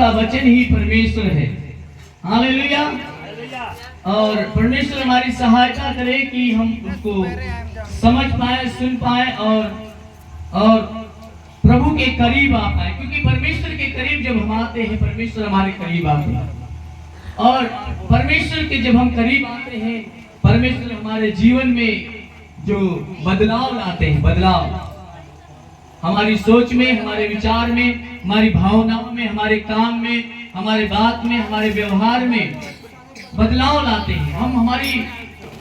का वचन ही परमेश्वर है। हालेलुया। और परमेश्वर हमारी सहायता करे कि हम उसको समझ पाए, सुन पाए और प्रभु के करीब आ पाए, क्योंकि परमेश्वर के करीब जब हम आते हैं परमेश्वर हमारे करीब आते हैं, और परमेश्वर के जब हम करीब आते हैं परमेश्वर हमारे जीवन में जो बदलाव लाते हैं, बदलाव हमारी सोच में, हमारे विचार में, हमारी भावनाओं में, हमारे काम में, हमारे बात में, हमारे व्यवहार में बदलाव लाते हैं। हम हमारी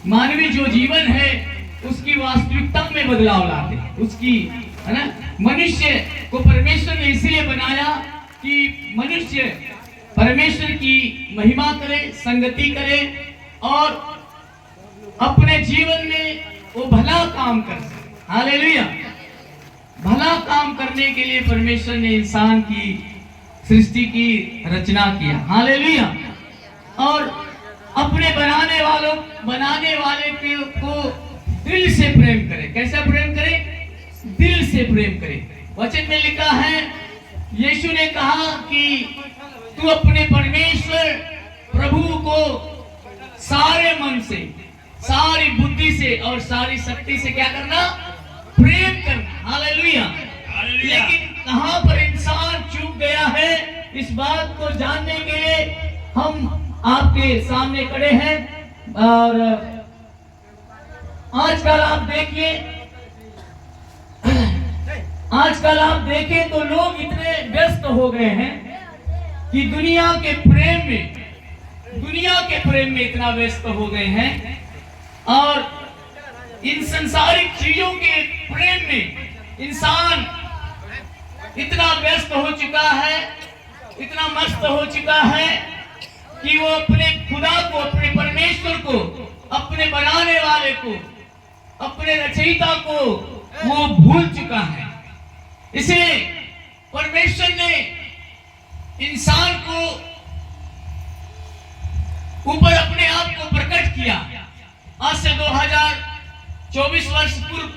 मानवीय जो जीवन है उसकी वास्तविकता में बदलाव लाते हैं, उसकी, है ना। मनुष्य को परमेश्वर ने इसलिए बनाया कि मनुष्य परमेश्वर की महिमा करे, संगति करे और अपने जीवन में वो भला काम कर सके। हालेलुया। भला काम करने के लिए परमेश्वर ने इंसान की सृष्टि की रचना किया। हालेलुया। और अपने बनाने वाले को दिल से प्रेम करे। कैसा प्रेम करे? दिल से प्रेम करे। वचन में लिखा है, यीशु ने कहा कि तू अपने परमेश्वर प्रभु को सारे मन से, सारी बुद्धि से और सारी शक्ति से क्या करना? प्रेम करना। हालेलुया। लेकिन कहां पर इंसान चूक गया है, इस बात को जानने के लिए हम आपके सामने खड़े हैं। और आजकल आप देखें तो लोग इतने व्यस्त हो गए हैं कि दुनिया के प्रेम में इतना व्यस्त हो गए हैं और इन संसारिक चीजों के प्रेम में इंसान इतना व्यस्त हो चुका है, इतना मस्त हो चुका है कि वो अपने खुदा को, अपने परमेश्वर को, अपने बनाने वाले को, अपने रचयिता को वो भूल चुका है। इसलिए परमेश्वर ने इंसान को ऊपर अपने आप को प्रकट किया। आज से 2024 वर्ष पूर्व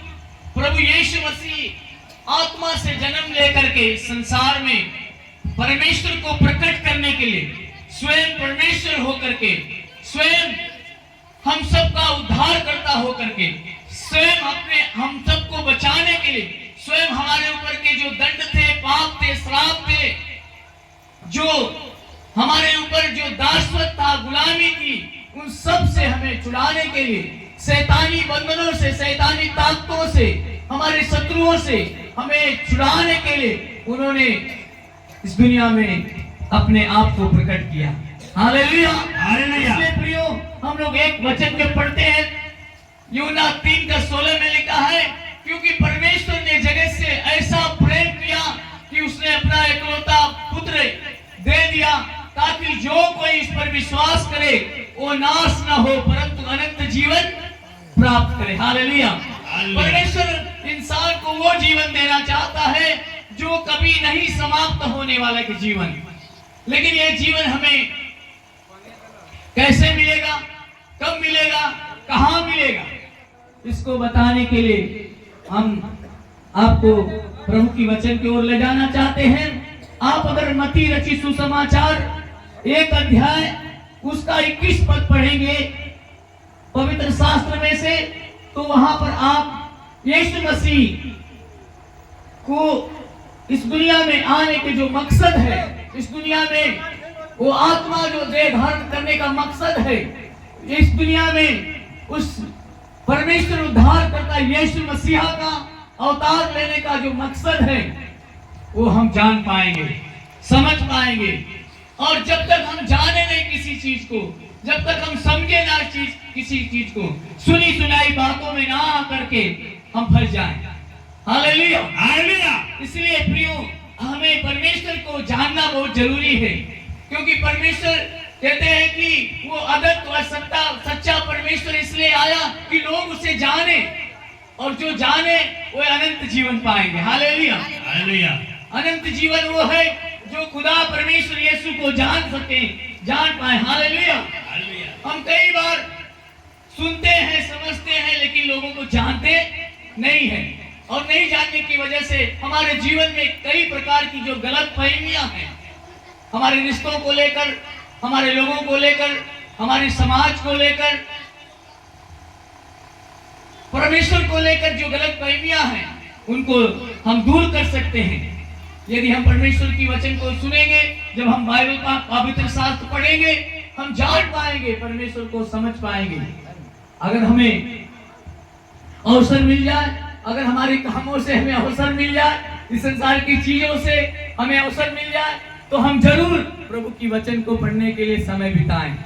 प्रभु यीशु मसीह आत्मा से जन्म लेकर के संसार में परमेश्वर को प्रकट करने के लिए स्वयं परमेश्वर होकर के, स्वयं हम सबका उद्धार करता होकर के, स्वयं हम सबको बचाने के लिए, स्वयं हमारे ऊपर के जो दंड थे, पाप थे, श्राप थे, जो हमारे ऊपर जो दासत्व था, गुलामी थी, उन सब से हमें छुड़ाने के लिए, शैतानी बंधनों से, शैतानी ताकतों से, हमारे शत्रुओं से हमें छुड़ाने के लिए उन्होंने इस दुनिया में अपने आप को प्रकट किया। हालेलुया। इसलिए प्रियो, हम लोग एक वचन में पढ़ते हैं, यूहन्ना 3:16 में लिखा है, क्योंकि परमेश्वर ने जगत से ऐसा प्रेम किया कि उसने अपना एकलौता पुत्र दे दिया, ताकि जो कोई इस पर विश्वास करे वो नाश न हो परंतु अनंत जीवन प्राप्त करे। हालेलुया। परमेश्वर इंसान को वो जीवन देना चाहता है जो कभी नहीं समाप्त होने वाला के जीवन। लेकिन ये जीवन हमें कैसे मिलेगा, कब मिलेगा, कहां मिलेगा, इसको बताने के लिए हम आपको प्रभु की वचन की ओर ले जाना चाहते हैं। आप अगर मत्ती रचित सुसमाचार 1 अध्याय उसका 21 पद पढ़ेंगे पवित्र शास्त्र में से, तो वहां पर आप यीशु मसीह को इस दुनिया में आने के जो मकसद है, इस दुनिया में वो आत्मा जो देह धारण करने का मकसद है, इस दुनिया में उस परमेश्वर उद्धार करता यीशु मसीहा का अवतार लेने का जो मकसद है वो हम जान पाएंगे, समझ पाएंगे। और जब तक हम जाने नहीं किसी चीज को, जब तक हम समझे ना किसी चीज को, सुनी सुनाई बातों में ना आकर के हम फंस जाएं। हालेलुया। हालेलुया। इसलिए प्रियो, हमें परमेश्वर को जानना बहुत जरूरी है, क्योंकि परमेश्वर कहते हैं कि वो अद्भुत व सच्चा परमेश्वर इसलिए आया कि लोग उसे जाने, और जो जाने वो अनंत जीवन पाएंगे। हालेलुया। हालेलुया। अनंत जीवन वो है जो खुदा परमेश्वर यीशु को जान सके, जान पाए। हालेलुया। हम कई बार सुनते हैं, समझते हैं, लेकिन लोगों को जानते नहीं है, और नहीं जानने की वजह से हमारे जीवन में कई प्रकार की जो गलत फहमियां हैं, हमारे रिश्तों को लेकर, हमारे लोगों को लेकर, हमारे समाज को लेकर, परमेश्वर को लेकर जो गलत फहमियां हैं उनको हम दूर कर सकते हैं यदि हम परमेश्वर की वचन को सुनेंगे। जब हम बाइबल का पवित्र शास्त्र पढ़ेंगे, हम जान पाएंगे, परमेश्वर को समझ पाएंगे। अगर हमें अवसर मिल जाए, अगर हमारे कामों से हमें अवसर मिल जाए, इस संसार की चीजों से हमें अवसर मिल जाए, तो हम जरूर प्रभु की वचन को पढ़ने के लिए समय बिताएं।